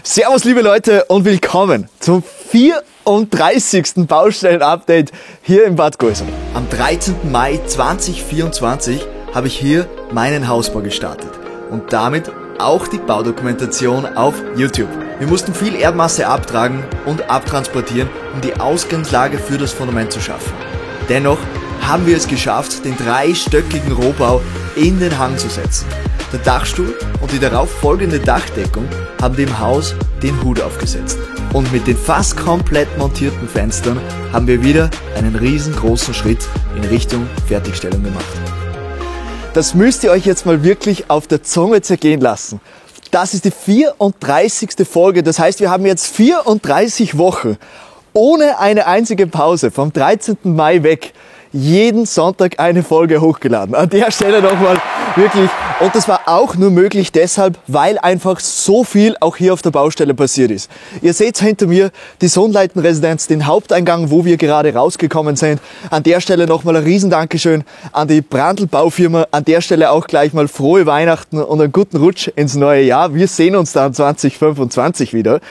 Servus liebe Leute und willkommen zum 34. Baustellen-Update hier in Bad Gäusern. Am 13. Mai 2024 habe ich hier meinen Hausbau gestartet und damit auch die Baudokumentation auf YouTube. Wir mussten viel Erdmasse abtragen und abtransportieren, um die Ausgangslage für das Fundament zu schaffen. Dennoch haben wir es geschafft, den dreistöckigen Rohbau in den Hang zu setzen. Der Dachstuhl und die darauf folgende Dachdeckung haben dem Haus den Hut aufgesetzt. Und mit den fast komplett montierten Fenstern haben wir wieder einen riesengroßen Schritt in Richtung Fertigstellung gemacht. Das müsst ihr euch jetzt mal wirklich auf der Zunge zergehen lassen. Das ist die 34. Folge, das heißt, wir haben jetzt 34 Wochen ohne eine einzige Pause vom 13. Mai weg jeden Sonntag eine Folge hochgeladen. An der Stelle nochmal wirklich. Und das war auch nur möglich deshalb, weil einfach so viel auch hier auf der Baustelle passiert ist. Ihr seht hinter mir die Sonnleiten-Residenz, den Haupteingang, wo wir gerade rausgekommen sind. An der Stelle nochmal ein Riesendankeschön an die Brandl Baufirma. An der Stelle auch gleich mal frohe Weihnachten und einen guten Rutsch ins neue Jahr. Wir sehen uns dann 2025 wieder.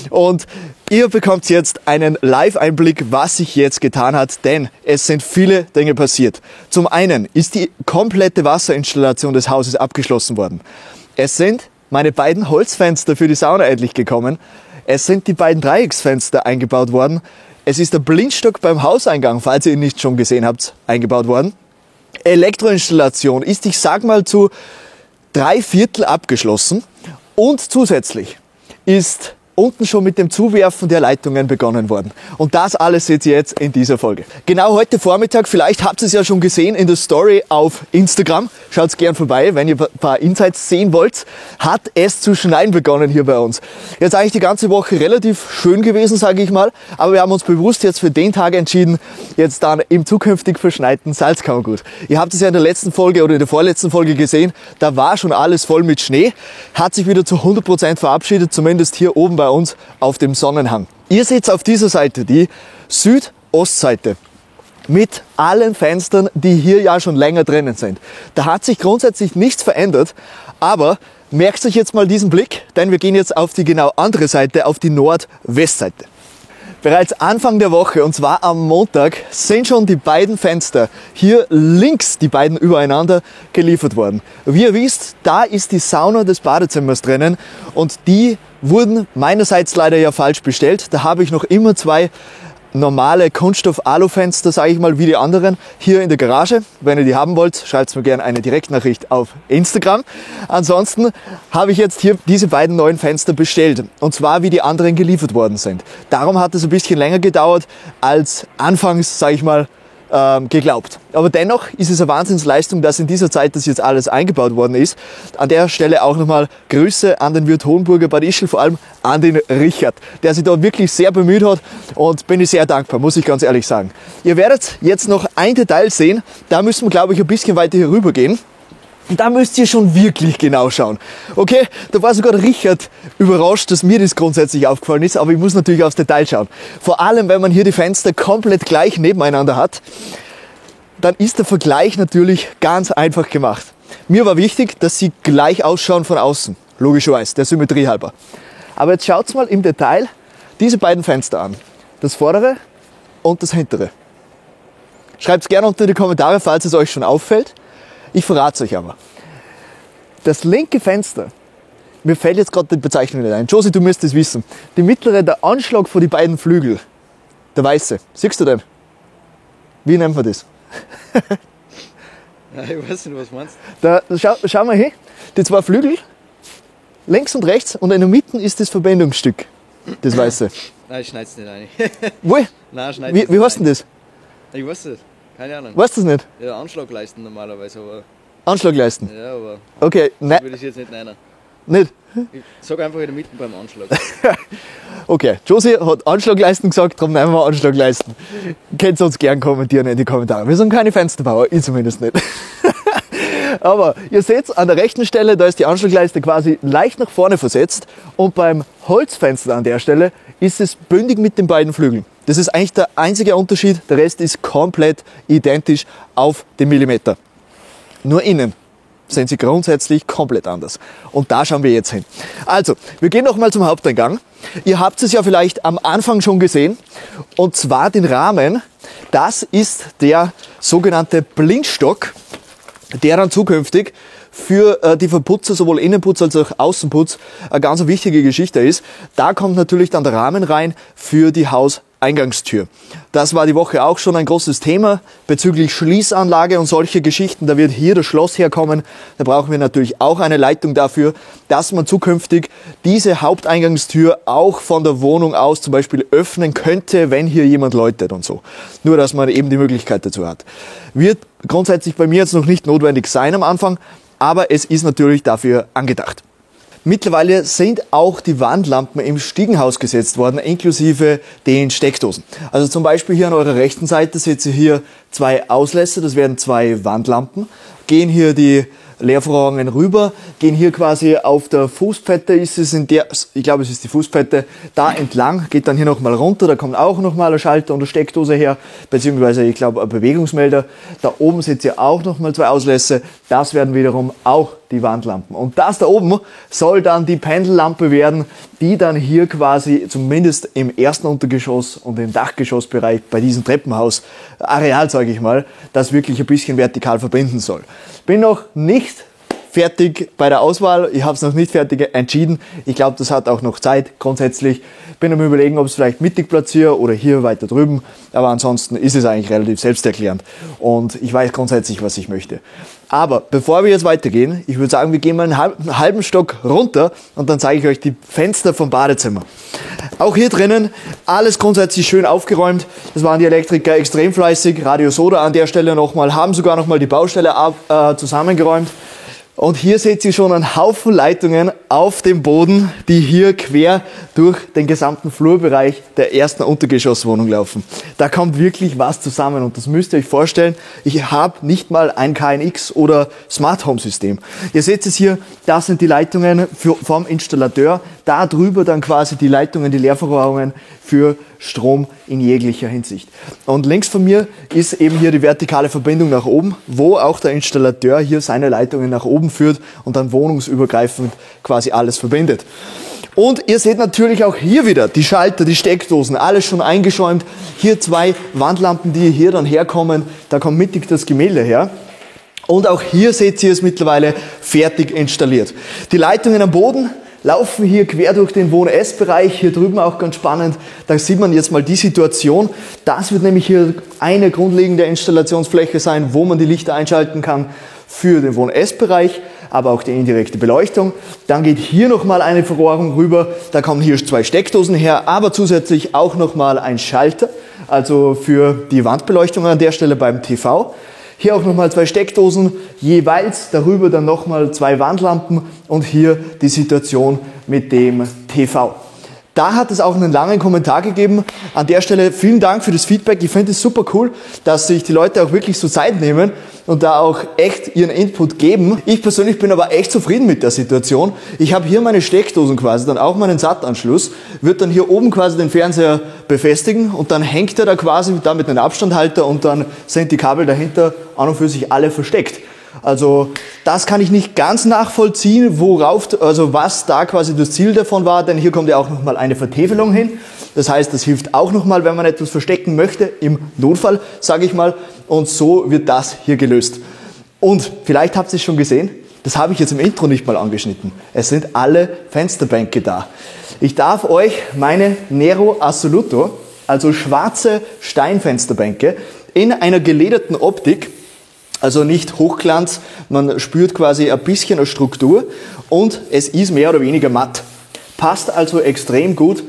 Und ihr bekommt jetzt einen Live-Einblick, was sich jetzt getan hat, denn es sind viele Dinge passiert. Zum einen ist die komplette Wasserinstallation des Hauses abgeschlossen worden. Es sind meine beiden Holzfenster für die Sauna endlich gekommen. Es sind die beiden Dreiecksfenster eingebaut worden. Es ist der Blindstock beim Hauseingang, falls ihr ihn nicht schon gesehen habt, eingebaut worden. Elektroinstallation ist, ich sag mal, zu 3/4 abgeschlossen. Und zusätzlich ist unten schon mit dem Zuwerfen der Leitungen begonnen worden. Und das alles seht ihr jetzt in dieser Folge. Genau heute Vormittag, vielleicht habt ihr es ja schon gesehen in der Story auf Instagram, schaut gern vorbei, wenn ihr ein paar Insights sehen wollt, hat es zu schneien begonnen hier bei uns. Jetzt eigentlich die ganze Woche relativ schön gewesen, sage ich mal, aber wir haben uns bewusst jetzt für den Tag entschieden, jetzt dann im zukünftig verschneiten Salzkammergut. Ihr habt es ja in der letzten Folge oder in der vorletzten Folge gesehen, da war schon alles voll mit Schnee, hat sich wieder zu 100% verabschiedet, zumindest hier oben bei uns auf dem Sonnenhang. Ihr seht auf dieser Seite die Südostseite mit allen Fenstern, die hier ja schon länger drinnen sind. Da hat sich grundsätzlich nichts verändert, aber merkt euch jetzt mal diesen Blick, denn wir gehen jetzt auf die genau andere Seite, auf die Nordwestseite. Bereits Anfang der Woche, und zwar am Montag, sind schon die beiden Fenster hier links, die beiden übereinander, geliefert worden. Wie ihr wisst, da ist die Sauna des Badezimmers drinnen und die wurden meinerseits leider ja falsch bestellt. Da habe ich noch immer zwei normale Kunststoff-Alu-Fenster, sage ich mal, wie die anderen, hier in der Garage. Wenn ihr die haben wollt, schreibt mir gerne eine Direktnachricht auf Instagram. Ansonsten habe ich jetzt hier diese beiden neuen Fenster bestellt. Und zwar, wie die anderen geliefert worden sind. Darum hat es ein bisschen länger gedauert, als anfangs, sage ich mal, geglaubt. Aber dennoch ist es eine Wahnsinnsleistung, dass in dieser Zeit das jetzt alles eingebaut worden ist. An der Stelle auch nochmal Grüße an den Wirt Hohenburger Bad Ischl, vor allem an den Richard, der sich da wirklich sehr bemüht hat und bin ich sehr dankbar, muss ich ganz ehrlich sagen. Ihr werdet jetzt noch ein Detail sehen, da müssen wir, glaube ich, ein bisschen weiter hier rüber gehen. Und da müsst ihr schon wirklich genau schauen. Okay, da war sogar Richard überrascht, dass mir das grundsätzlich aufgefallen ist, aber ich muss natürlich aufs Detail schauen. Vor allem, wenn man hier die Fenster komplett gleich nebeneinander hat, dann ist der Vergleich natürlich ganz einfach gemacht. Mir war wichtig, dass sie gleich ausschauen von außen, logischerweise, der Symmetrie halber. Aber jetzt schaut mal im Detail diese beiden Fenster an. Das vordere und das hintere. Schreibt es gerne unter in die Kommentare, falls es euch schon auffällt. Ich verrate es euch aber. Das linke Fenster, mir fällt jetzt gerade die Bezeichnung nicht ein. Josie, du müsst es wissen. Die mittlere, der Anschlag von die beiden Flügel, der weiße, siehst du den? Wie nennt man das? Ich weiß nicht, was du meinst. Da, schau mal hin, die zwei Flügel, links und rechts, und in der Mitte ist das Verbindungsstück, das weiße. Nein, ich schneid's nicht ein. Wo? Nein, schneid's nicht Wie heißt denn das? Ich weiß es. Keine Ahnung. Weißt du das nicht? Ja, Anschlagleisten normalerweise, aber. Anschlagleisten? Ja, aber. Okay, nein. Würde ich jetzt nicht nennen. Nicht? Ich sag einfach in der Mitte beim Anschlag. Okay, Josie hat Anschlagleisten gesagt, darum nehmen wir Anschlagleisten. Könnt ihr uns gern kommentieren in die Kommentare. Wir sind keine Fensterbauer, ich zumindest nicht. Aber ihr seht an der rechten Stelle, da ist die Anschlagleiste quasi leicht nach vorne versetzt und beim Holzfenster an der Stelle ist es bündig mit den beiden Flügeln. Das ist eigentlich der einzige Unterschied, der Rest ist komplett identisch auf den Millimeter. Nur innen sind sie grundsätzlich komplett anders. Und da schauen wir jetzt hin. Also, wir gehen nochmal zum Haupteingang. Ihr habt es ja vielleicht am Anfang schon gesehen. Und zwar den Rahmen. Das ist der sogenannte Blindstock, der dann zukünftig für die Verputzer, sowohl Innenputz als auch Außenputz, eine ganz wichtige Geschichte ist. Da kommt natürlich dann der Rahmen rein für die Hauseingangstür. Das war die Woche auch schon ein großes Thema bezüglich Schließanlage und solche Geschichten. Da wird hier das Schloss herkommen. Da brauchen wir natürlich auch eine Leitung dafür, dass man zukünftig diese Haupteingangstür auch von der Wohnung aus zum Beispiel öffnen könnte, wenn hier jemand läutet und so. Nur, dass man eben die Möglichkeit dazu hat. Wird grundsätzlich bei mir jetzt noch nicht notwendig sein am Anfang, aber es ist natürlich dafür angedacht. Mittlerweile sind auch die Wandlampen im Stiegenhaus gesetzt worden, inklusive den Steckdosen. Also zum Beispiel hier an eurer rechten Seite seht ihr hier 2 Auslässe, das werden 2 Wandlampen. Gehen hier die Leerverrohrungen rüber, gehen hier quasi auf der Fußpette, ist es in der, ich glaube es ist die Fußpette, da entlang, geht dann hier nochmal runter, da kommt auch nochmal ein Schalter und eine Steckdose her, beziehungsweise ich glaube ein Bewegungsmelder. Da oben seht ihr auch nochmal 2 Auslässe, das werden wiederum auch die Wandlampen. Und das da oben soll dann die Pendellampe werden, die dann hier quasi zumindest im ersten Untergeschoss und im Dachgeschossbereich bei diesem Treppenhaus-Areal, sage ich mal, das wirklich ein bisschen vertikal verbinden soll. Bin noch nicht fertig bei der Auswahl. Ich habe es noch nicht fertig entschieden. Ich glaube, das hat auch noch Zeit grundsätzlich. Bin am Überlegen, ob es vielleicht mittig platziere oder hier weiter drüben. Aber ansonsten ist es eigentlich relativ selbsterklärend. Und ich weiß grundsätzlich, was ich möchte. Aber bevor wir jetzt weitergehen, ich würde sagen, wir gehen mal einen halben Stock runter und dann zeige ich euch die Fenster vom Badezimmer. Auch hier drinnen alles grundsätzlich schön aufgeräumt. Das waren die Elektriker extrem fleißig. Radio Soda an der Stelle nochmal, haben sogar nochmal die Baustelle zusammengeräumt. Und hier seht ihr schon einen Haufen Leitungen auf dem Boden, die hier quer durch den gesamten Flurbereich der ersten Untergeschosswohnung laufen. Da kommt wirklich was zusammen und das müsst ihr euch vorstellen. Ich habe nicht mal ein KNX oder Smart Home System. Ihr seht es hier, das sind die Leitungen vom Installateur. Da drüber dann quasi die Leitungen, die Leerverrohrungen für Strom in jeglicher Hinsicht. Und links von mir ist eben hier die vertikale Verbindung nach oben, wo auch der Installateur hier seine Leitungen nach oben führt und dann wohnungsübergreifend quasi alles verbindet. Und ihr seht natürlich auch hier wieder die Schalter, die Steckdosen, alles schon eingeschäumt. Hier 2 Wandlampen, die hier dann herkommen, da kommt mittig das Gemälde her. Und auch hier seht ihr es mittlerweile fertig installiert. Die Leitungen am Boden laufen hier quer durch den Wohn-Ess-Bereich, hier drüben auch ganz spannend. Da sieht man jetzt mal die Situation. Das wird nämlich hier eine grundlegende Installationsfläche sein, wo man die Lichter einschalten kann für den Wohn-Ess-Bereich, aber auch die indirekte Beleuchtung. Dann geht hier nochmal eine Verrohrung rüber, da kommen hier 2 Steckdosen her, aber zusätzlich auch nochmal ein Schalter, also für die Wandbeleuchtung an der Stelle beim TV. Hier auch nochmal 2 Steckdosen, jeweils darüber dann nochmal 2 Wandlampen und hier die Situation mit dem TV. Da hat es auch einen langen Kommentar gegeben. An der Stelle vielen Dank für das Feedback. Ich finde es super cool, dass sich die Leute auch wirklich so Zeit nehmen und da auch echt ihren Input geben. Ich persönlich bin aber echt zufrieden mit der Situation. Ich habe hier meine Steckdosen quasi, dann auch meinen SAT-Anschluss, wird dann hier oben quasi den Fernseher befestigen und dann hängt er da quasi da mit einem Abstandhalter und dann sind die Kabel dahinter an und für sich alle versteckt. Also das kann ich nicht ganz nachvollziehen, was da quasi das Ziel davon war, denn hier kommt ja auch nochmal eine Vertäfelung hin. Das heißt, das hilft auch nochmal, wenn man etwas verstecken möchte, im Notfall, sage ich mal. Und so wird das hier gelöst. Und vielleicht habt ihr es schon gesehen, das habe ich jetzt im Intro nicht mal angeschnitten. Es sind alle Fensterbänke da. Ich darf euch meine Nero Assoluto, also schwarze Steinfensterbänke, in einer gelederten Optik, also nicht Hochglanz, man spürt quasi ein bisschen eine Struktur und es ist mehr oder weniger matt. Passt also extrem gut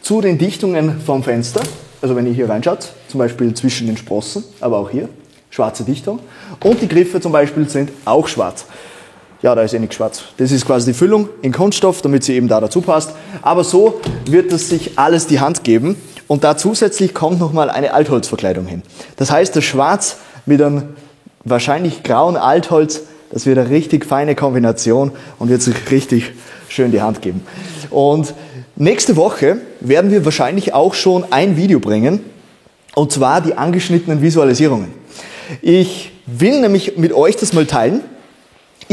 zu den Dichtungen vom Fenster. Also wenn ihr hier reinschaut, zum Beispiel zwischen den Sprossen, aber auch hier, schwarze Dichtung. Und die Griffe zum Beispiel sind auch schwarz. Ja, da ist eh nichts schwarz. Das ist quasi die Füllung in Kunststoff, damit sie eben da dazu passt. Aber so wird es sich alles die Hand geben. Und da zusätzlich kommt nochmal eine Altholzverkleidung hin. Das heißt, das Schwarz mit einem wahrscheinlich grauen Altholz, das wird eine richtig feine Kombination und wird sich richtig schön die Hand geben. Und nächste Woche werden wir wahrscheinlich auch schon ein Video bringen, und zwar die angeschnittenen Visualisierungen. Ich will nämlich mit euch das mal teilen.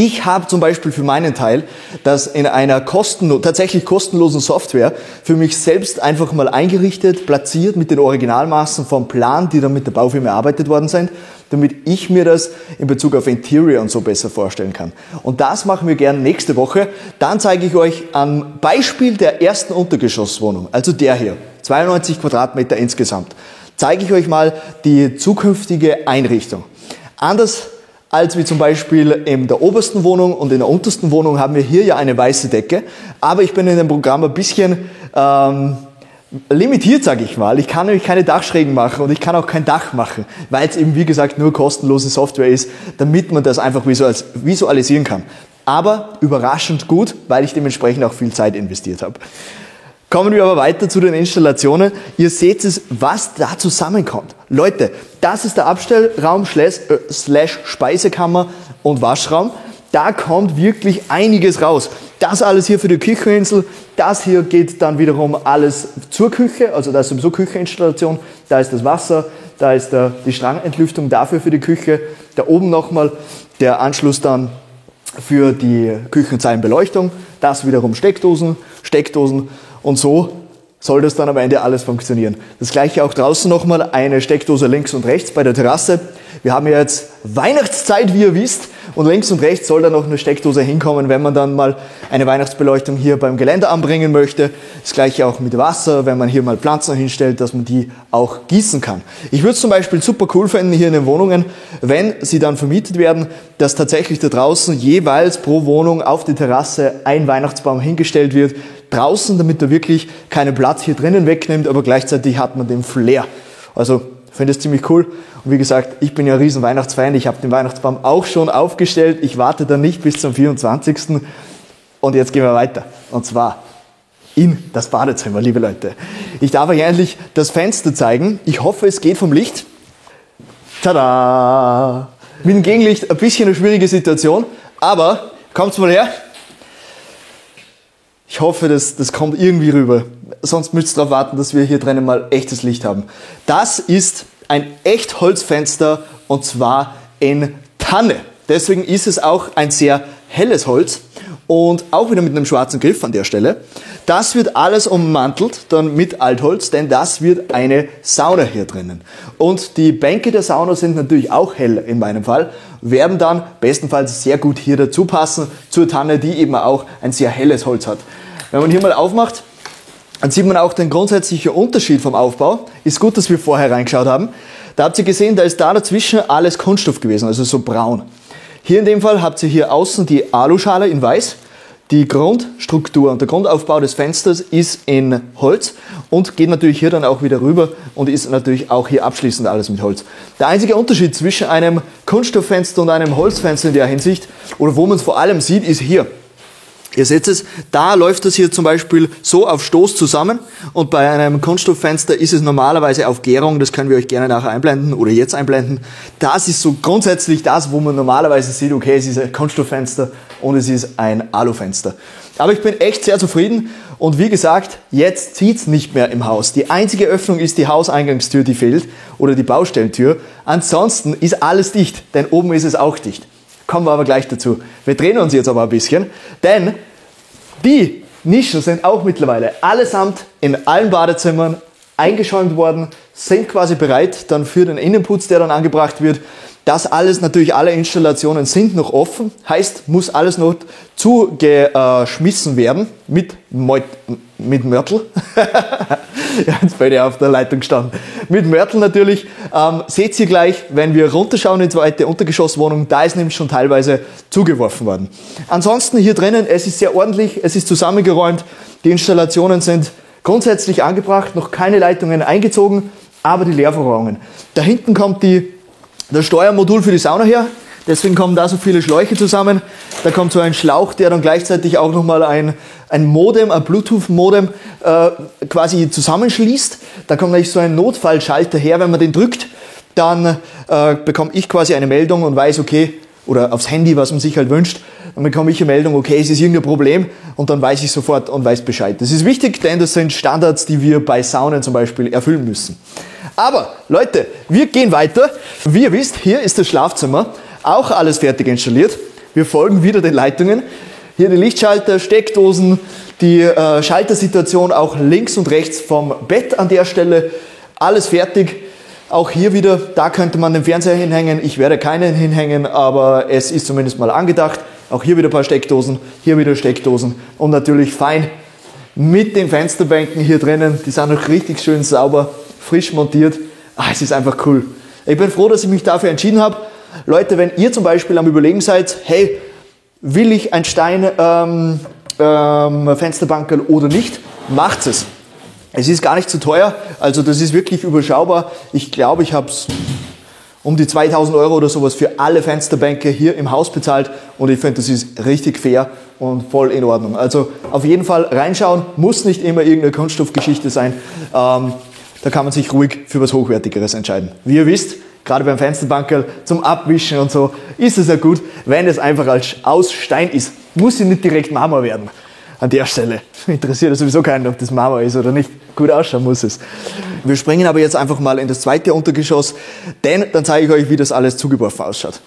Ich habe zum Beispiel für meinen Teil das in einer tatsächlich kostenlosen Software für mich selbst einfach mal eingerichtet, platziert mit den Originalmaßen vom Plan, die dann mit der Baufirma erarbeitet worden sind, damit ich mir das in Bezug auf Interior und so besser vorstellen kann. Und das machen wir gerne nächste Woche. Dann zeige ich euch am Beispiel der ersten Untergeschosswohnung, also der hier, 92 Quadratmeter insgesamt, zeige ich euch mal die zukünftige Einrichtung. Anders als wie zum Beispiel in der obersten Wohnung und in der untersten Wohnung haben wir hier ja eine weiße Decke, aber ich bin in dem Programm ein bisschen limitiert, sage ich mal. Ich kann nämlich keine Dachschrägen machen und ich kann auch kein Dach machen, weil es eben wie gesagt nur kostenlose Software ist, damit man das einfach visualisieren kann. Aber überraschend gut, weil ich dementsprechend auch viel Zeit investiert habe. Kommen wir aber weiter zu den Installationen. Ihr seht es, was da zusammenkommt. Leute, das ist der Abstellraum slash Speisekammer und Waschraum. Da kommt wirklich einiges raus. Das alles hier für die Kücheninsel. Das hier geht dann wiederum alles zur Küche. Also da ist sowieso Kücheninstallation. Da ist das Wasser. Da ist die Strangentlüftung dafür für die Küche. Da oben nochmal der Anschluss dann für die Küchenzeilenbeleuchtung. Das wiederum Steckdosen. Und so soll das dann am Ende alles funktionieren. Das gleiche auch draußen nochmal, eine Steckdose links und rechts bei der Terrasse. Wir haben ja jetzt Weihnachtszeit, wie ihr wisst, und links und rechts soll da noch eine Steckdose hinkommen, wenn man dann mal eine Weihnachtsbeleuchtung hier beim Geländer anbringen möchte. Das gleiche auch mit Wasser, wenn man hier mal Pflanzen hinstellt, dass man die auch gießen kann. Ich würde es zum Beispiel super cool finden hier in den Wohnungen, wenn sie dann vermietet werden, dass tatsächlich da draußen jeweils pro Wohnung auf die Terrasse ein Weihnachtsbaum hingestellt wird, draußen, damit er wirklich keinen Platz hier drinnen wegnimmt, aber gleichzeitig hat man den Flair. Also ich finde es ziemlich cool. Und wie gesagt, ich bin ja ein riesen Weihnachtsfan. Ich habe den Weihnachtsbaum auch schon aufgestellt. Ich warte dann nicht bis zum 24. Und jetzt gehen wir weiter. Und zwar in das Badezimmer, liebe Leute. Ich darf euch endlich das Fenster zeigen. Ich hoffe, es geht vom Licht. Tada! Mit dem Gegenlicht ein bisschen eine schwierige Situation. Aber, kommt's mal her. Ich hoffe, das kommt irgendwie rüber. Sonst müsst ihr darauf warten, dass wir hier drinnen mal echtes Licht haben. Das ist ein Echtholzfenster und zwar in Tanne. Deswegen ist es auch ein sehr helles Holz und auch wieder mit einem schwarzen Griff an der Stelle. Das wird alles ummantelt dann mit Altholz, denn das wird eine Sauna hier drinnen. Und die Bänke der Sauna sind natürlich auch hell in meinem Fall, werden dann bestenfalls sehr gut hier dazu passen zur Tanne, die eben auch ein sehr helles Holz hat. Wenn man hier mal aufmacht, dann sieht man auch den grundsätzlichen Unterschied vom Aufbau. Ist gut, dass wir vorher reingeschaut haben. Da habt ihr gesehen, da ist da dazwischen alles Kunststoff gewesen, also so braun. Hier in dem Fall habt ihr hier außen die Aluschale in weiß. Die Grundstruktur und der Grundaufbau des Fensters ist in Holz und geht natürlich hier dann auch wieder rüber und ist natürlich auch hier abschließend alles mit Holz. Der einzige Unterschied zwischen einem Kunststofffenster und einem Holzfenster in der Hinsicht, oder wo man es vor allem sieht, ist hier. Ihr seht es, da läuft das hier zum Beispiel so auf Stoß zusammen und bei einem Kunststofffenster ist es normalerweise auf Gärung, das können wir euch gerne nachher einblenden oder jetzt einblenden. Das ist so grundsätzlich das, wo man normalerweise sieht, okay, es ist ein Kunststofffenster und es ist ein Alufenster. Aber ich bin echt sehr zufrieden und wie gesagt, jetzt zieht's nicht mehr im Haus. Die einzige Öffnung ist die Hauseingangstür, die fehlt oder die Baustellentür. Ansonsten ist alles dicht, denn oben ist es auch dicht. Kommen wir aber gleich dazu. Wir drehen uns jetzt aber ein bisschen, denn die Nischen sind auch mittlerweile allesamt in allen Badezimmern eingeschäumt worden, sind quasi bereit dann für den Innenputz, der dann angebracht wird. Das alles, natürlich alle Installationen sind noch offen, heißt, muss alles noch zugeschmissen werden mit Mörtel. Ja, jetzt bin ich auf der Leitung gestanden. Mit Mörtel natürlich. Seht ihr gleich, wenn wir runterschauen in die zweite Untergeschosswohnung, da ist nämlich schon teilweise zugeworfen worden. Ansonsten hier drinnen, es ist sehr ordentlich, es ist zusammengeräumt, die Installationen sind grundsätzlich angebracht, noch keine Leitungen eingezogen, aber die Leerverrohrungen. Da hinten kommt das Steuermodul für die Sauna her, deswegen kommen da so viele Schläuche zusammen. Da kommt so ein Schlauch, der dann gleichzeitig auch nochmal ein Modem, ein Bluetooth-Modem quasi zusammenschließt. Da kommt gleich so ein Notfallschalter her, wenn man den drückt, dann bekomme ich quasi eine Meldung und weiß, okay, oder aufs Handy, was man sich halt wünscht, dann bekomme ich eine Meldung, okay, es ist irgendein Problem und dann weiß ich sofort und weiß Bescheid. Das ist wichtig, denn das sind Standards, die wir bei Saunen zum Beispiel erfüllen müssen. Aber Leute, wir gehen weiter. Wie ihr wisst, hier ist das Schlafzimmer, auch alles fertig installiert. Wir folgen wieder den Leitungen. Hier die Lichtschalter, Steckdosen, die Schaltersituation auch links und rechts vom Bett an der Stelle. Alles fertig. Auch hier wieder, da könnte man den Fernseher hinhängen. Ich werde keinen hinhängen, aber es ist zumindest mal angedacht. Auch hier wieder ein paar Steckdosen, hier wieder Steckdosen und natürlich fein mit den Fensterbänken hier drinnen. Die sind noch richtig schön sauber, frisch montiert. Es ist einfach cool. Ich bin froh, dass ich mich dafür entschieden habe. Leute, wenn ihr zum Beispiel am Überlegen seid, hey, will ich ein Stein Fensterbankerl oder nicht, macht es. Es ist gar nicht zu teuer, also das ist wirklich überschaubar. Ich glaube, ich habe es um die 2000 € oder sowas für alle Fensterbänke hier im Haus bezahlt und ich finde, das ist richtig fair und voll in Ordnung. Also auf jeden Fall reinschauen, muss nicht immer irgendeine Kunststoffgeschichte sein. Da kann man sich ruhig für was Hochwertigeres entscheiden. Wie ihr wisst, gerade beim Fensterbankerl zum Abwischen und so, ist es ja gut, wenn es einfach aus Stein ist. Muss ja nicht direkt Marmor werden. An der Stelle interessiert es sowieso keinen, ob das Marmor ist oder nicht. Gut ausschauen muss es. Wir springen aber jetzt einfach mal in das zweite Untergeschoss, denn dann zeige ich euch, wie das alles zugeworfen ausschaut.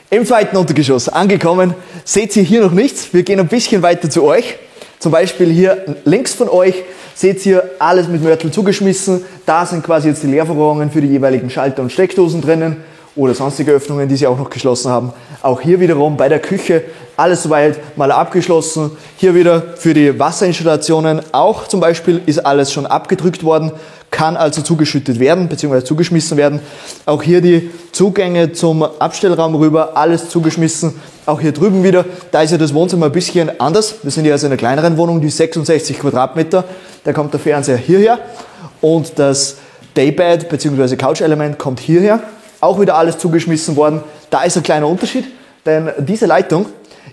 Im zweiten Untergeschoss angekommen, seht ihr hier noch nichts. Wir gehen ein bisschen weiter zu euch. Zum Beispiel hier links von euch seht ihr alles mit Mörtel zugeschmissen. Da sind quasi jetzt die Leerverrohrungen für die jeweiligen Schalter und Steckdosen drinnen oder sonstige Öffnungen, die sie auch noch geschlossen haben. Auch hier wiederum bei der Küche alles soweit mal abgeschlossen. Hier wieder für die Wasserinstallationen auch zum Beispiel ist alles schon abgedrückt worden, kann also zugeschüttet werden bzw. zugeschmissen werden. Auch hier die Zugänge zum Abstellraum rüber, alles zugeschmissen. Auch hier drüben wieder, da ist ja das Wohnzimmer ein bisschen anders. Wir sind ja also in einer kleineren Wohnung, die 66 Quadratmeter. Da kommt der Fernseher hierher und das Daybed bzw. Couch-Element kommt hierher. Auch wieder alles zugeschmissen worden. Da ist ein kleiner Unterschied, denn diese Leitung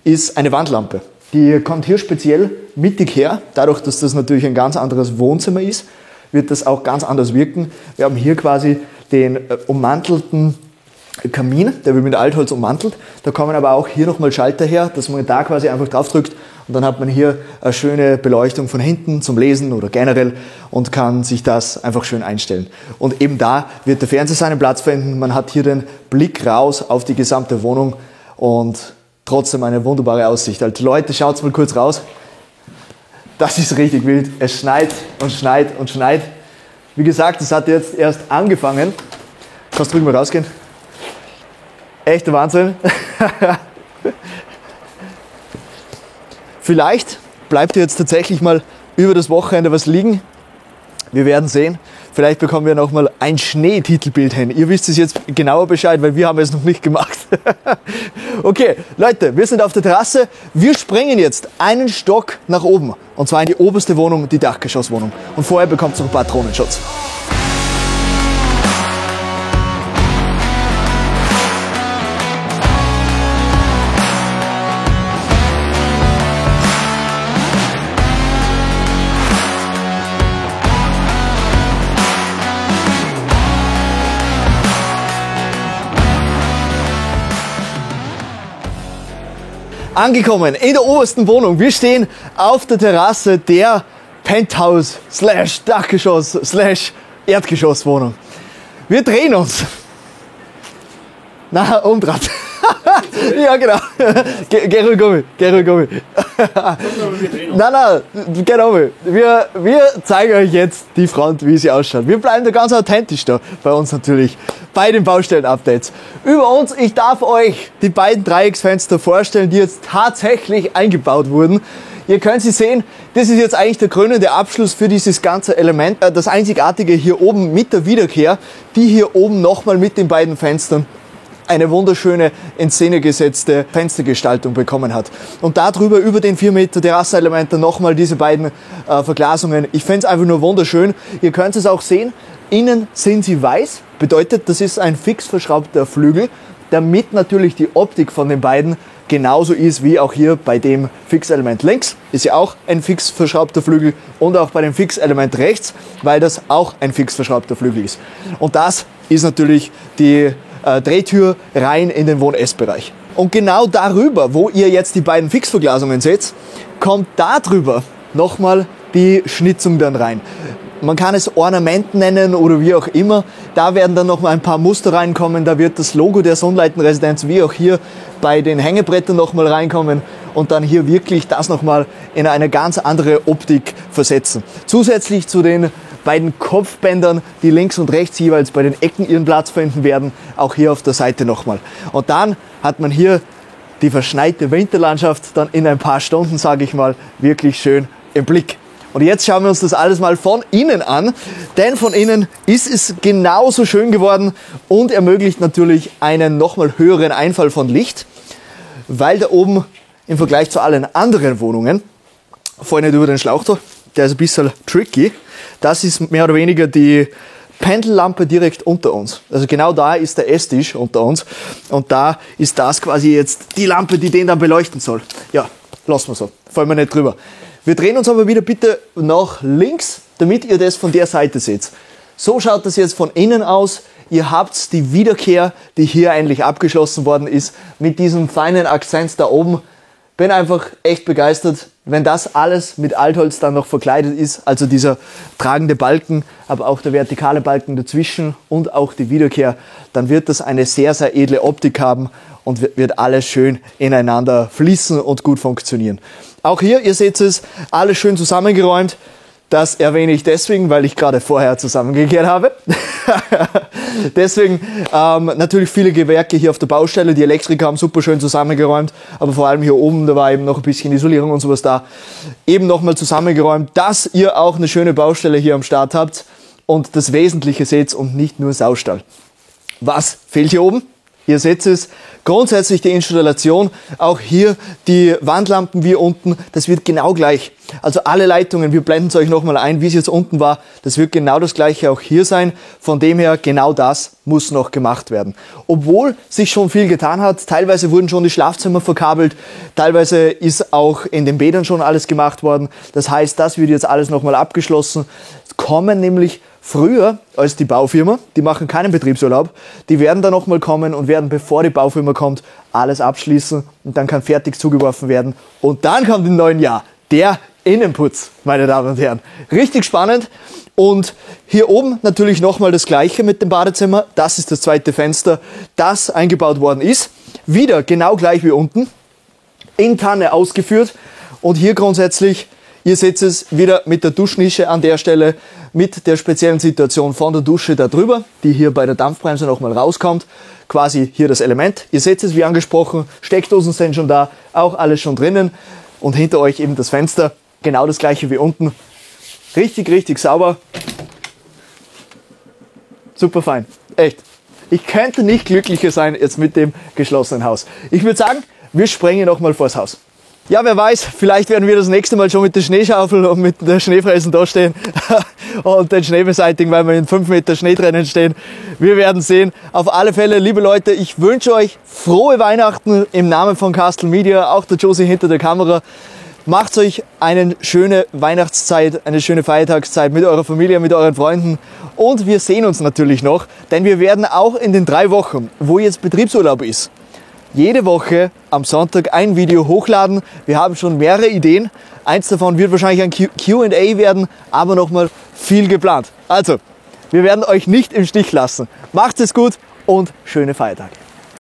ist eine Wandlampe. Die kommt hier speziell mittig her. Dadurch, dass das natürlich ein ganz anderes Wohnzimmer ist, wird das auch ganz anders wirken. Wir haben hier quasi den ummantelten Kamin, der wird mit Altholz ummantelt. Da kommen aber auch hier nochmal Schalter her, dass man da quasi einfach drauf drückt und dann hat man hier eine schöne Beleuchtung von hinten zum Lesen oder generell und kann sich das einfach schön einstellen. Und eben da wird der Fernseher seinen Platz finden. Man hat hier den Blick raus auf die gesamte Wohnung und trotzdem eine wunderbare Aussicht. Also Leute, schaut mal kurz raus. Das ist richtig wild. Es schneit und schneit und schneit. Wie gesagt, es hat jetzt erst angefangen. Kannst du drüben mal rausgehen? Echter Wahnsinn. Vielleicht bleibt jetzt tatsächlich mal über das Wochenende was liegen. Wir werden sehen. Vielleicht bekommen wir noch mal ein Schneetitelbild hin. Ihr wisst es jetzt genauer Bescheid, weil wir haben es noch nicht gemacht. Okay, Leute, wir sind auf der Terrasse. Wir springen jetzt einen Stock nach oben. Und zwar in die oberste Wohnung, die Dachgeschosswohnung. Und vorher bekommt es noch ein paar Drohnenshots. Angekommen in der obersten Wohnung. Wir stehen auf der Terrasse der Penthouse / Dachgeschoss / Erdgeschosswohnung. Wir drehen uns. Na, umdreht. Ja, genau. Geh ruhig um. Nein, genau. Wir zeigen euch jetzt die Front, wie sie ausschaut. Wir bleiben da ganz authentisch da bei uns natürlich, bei den Baustellen-Updates. Über uns, ich darf euch die beiden Dreiecksfenster vorstellen, die jetzt tatsächlich eingebaut wurden. Ihr könnt sie sehen, das ist jetzt eigentlich der krönende Abschluss für dieses ganze Element. Das Einzigartige hier oben mit der Wiederkehr, die hier oben nochmal mit den beiden Fenstern eine wunderschöne in Szene gesetzte Fenstergestaltung bekommen hat. Und darüber, über den 4 Meter Terrassenelement, dann nochmal diese beiden Verglasungen. Ich finde es einfach nur wunderschön. Ihr könnt es auch sehen, innen sind sie weiß, bedeutet, das ist ein fix verschraubter Flügel, damit natürlich die Optik von den beiden genauso ist wie auch hier bei dem Fixelement links. Ist ja auch ein fix verschraubter Flügel und auch bei dem Fixelement rechts, weil das auch ein fix verschraubter Flügel ist. Und das ist natürlich die Drehtür rein in den Wohn-Ess-Bereich. Und genau darüber, wo ihr jetzt die beiden Fixverglasungen seht, kommt darüber nochmal die Schnitzung dann rein. man kann es Ornament nennen oder wie auch immer. Da werden dann nochmal ein paar Muster reinkommen. Da wird das Logo der Sonnleiten-Residenz wie auch hier bei den Hängebrettern nochmal reinkommen und dann hier wirklich das nochmal in eine ganz andere Optik versetzen. Zusätzlich zu den beiden Kopfbändern, die links und rechts jeweils bei den Ecken ihren Platz finden werden, auch hier auf der Seite nochmal. Und dann hat man hier die verschneite Winterlandschaft dann in ein paar Stunden, sage ich mal, wirklich schön im Blick. Und jetzt schauen wir uns das alles mal von innen an, denn von innen ist es genauso schön geworden und ermöglicht natürlich einen nochmal höheren Einfall von Licht, weil da oben im Vergleich zu allen anderen Wohnungen, vorhin nicht über den Schlauch da, der ist ein bisschen tricky, das ist mehr oder weniger die Pendellampe direkt unter uns. Also genau da ist der Esstisch unter uns und da ist das quasi jetzt die Lampe, die den dann beleuchten soll. Ja, lassen wir so, fallen wir nicht drüber. Wir drehen uns aber wieder bitte nach links, damit ihr das von der Seite seht. So schaut das jetzt von innen aus. Ihr habt die Wiederkehr, die hier eigentlich abgeschlossen worden ist, mit diesem feinen Akzent da oben. Bin einfach echt begeistert, wenn das alles mit Altholz dann noch verkleidet ist, also dieser tragende Balken, aber auch der vertikale Balken dazwischen und auch die Wiederkehr, dann wird das eine sehr, sehr edle Optik haben und wird alles schön ineinander fließen und gut funktionieren. Auch hier, ihr seht es, alles schön zusammengeräumt. Das erwähne ich deswegen, weil ich gerade vorher zusammengekehrt habe. Deswegen natürlich viele Gewerke hier auf der Baustelle. Die Elektriker haben super schön zusammengeräumt. Aber vor allem hier oben, da war eben noch ein bisschen Isolierung und sowas da. Eben nochmal zusammengeräumt, dass ihr auch eine schöne Baustelle hier am Start habt und das Wesentliche seht und nicht nur Saustall. Was fehlt hier oben? Ihr seht es, grundsätzlich die Installation, auch hier die Wandlampen wie unten, das wird genau gleich. Also alle Leitungen, wir blenden es euch nochmal ein, wie es jetzt unten war, das wird genau das gleiche auch hier sein. Von dem her, genau das muss noch gemacht werden. Obwohl sich schon viel getan hat, teilweise wurden schon die Schlafzimmer verkabelt, teilweise ist auch in den Bädern schon alles gemacht worden. Das heißt, das wird jetzt alles nochmal abgeschlossen. Es kommen nämlich früher als die Baufirma, die machen keinen Betriebsurlaub, die werden dann nochmal kommen und werden, bevor die Baufirma kommt, alles abschließen und dann kann fertig zugeworfen werden. Und dann kommt im neuen Jahr der Innenputz, meine Damen und Herren. Richtig spannend. Und hier oben natürlich nochmal das Gleiche mit dem Badezimmer. Das ist das zweite Fenster, das eingebaut worden ist. Wieder genau gleich wie unten, in Tanne ausgeführt. Und hier grundsätzlich, ihr seht es wieder mit der Duschnische an der Stelle, mit der speziellen Situation von der Dusche da drüber, die hier bei der Dampfbremse nochmal rauskommt. Quasi hier das Element. Ihr seht es, wie angesprochen, Steckdosen sind schon da, auch alles schon drinnen. Und hinter euch eben das Fenster, genau das gleiche wie unten. Richtig, richtig sauber. Super fein, echt. Ich könnte nicht glücklicher sein jetzt mit dem geschlossenen Haus. Ich würde sagen, wir sprengen nochmal vors Haus. Ja, wer weiß, vielleicht werden wir das nächste Mal schon mit der Schneeschaufel und mit der Schneefräsen da stehen und den Schnee beseitigen, weil wir in 5 Meter Schnee drinnen stehen. Wir werden sehen. Auf alle Fälle, liebe Leute, ich wünsche euch frohe Weihnachten im Namen von Castle Media, auch der Josie hinter der Kamera. Macht euch eine schöne Weihnachtszeit, eine schöne Feiertagszeit mit eurer Familie, mit euren Freunden und wir sehen uns natürlich noch, denn wir werden auch in den 3 Wochen, wo jetzt Betriebsurlaub ist, jede Woche am Sonntag ein Video hochladen. Wir haben schon mehrere Ideen. Eins davon wird wahrscheinlich ein Q&A werden, aber nochmal viel geplant. Also, wir werden euch nicht im Stich lassen. Macht es gut und schöne Feiertage.